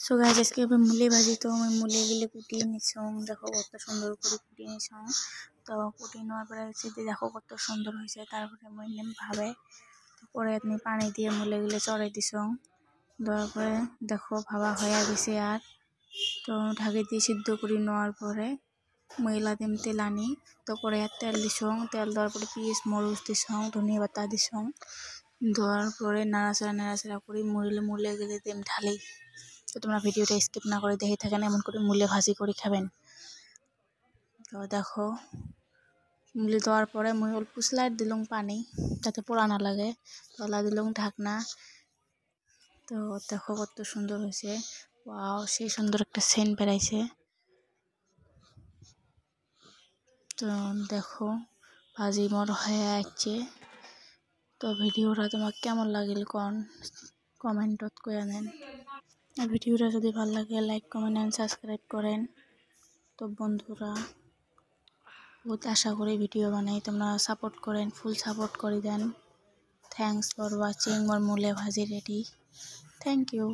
So guys আজকে আমি মূলি ভাজি, তো আমি মুলিগুলি কুটিয়ে নিছং। দেখো কত সুন্দর করে কুটিয়ে নিছং। তো কুটিয়ে নেওয়ার পরে দেখো কত সুন্দর হয়েছে। তারপরে মই ভাবে পরে আপনি পানি দিয়ে মুলিগুলি চড়াই দিছং। দেওয়ার পরে দেখো ভাবা হয়ে গেছে। আর তো ঢাকি দিয়ে সিদ্ধ করে নেওয়ার পরে মহিলা দিম তেল আনি, তো করে তেল দিছং। তেল দেওয়ার পরে পিঁয়াজ মরিচ দিছং, ধনিয়া পাতা দিছং। দেওয়ার পরে নাড়াচাড়া করে মুলে গেলে দিম ঢালি। তো তোমরা ভিডিওটা স্কিপ না করে দেখে থাকেন, এমন করে মুলে ভাজি করে খাবেন। তো দেখো মুলি দেওয়ার পরে মই অল্প স্লাইড দিলুম পানি যাতে পোড়া না লাগে। তলা দিলুম ঢাকনা। তো দেখো কত সুন্দর হয়েছে। ওয়াও, সেই সুন্দর একটা সেন্ট বেরাইছে। তো দেখো ভাজি মোর হয়ে আসছে। তো ভিডিওটা তোমার কেমন লাগিল কমেন্টত কয়ে নেন। আর ভিডিওটা যদি ভালো লাগে লাইক কমেন্ট এন্ড সাবস্ক্রাইব করেন। তো বন্ধুরা বহুত আশা করি ভিডিও বানাই, তোমরা সাপোর্ট করেন, ফুল সাপোর্ট করে দেন। থ্যাংকস ফর ওয়াচিং মোর মুলে ভাজি রেডি। Thank you.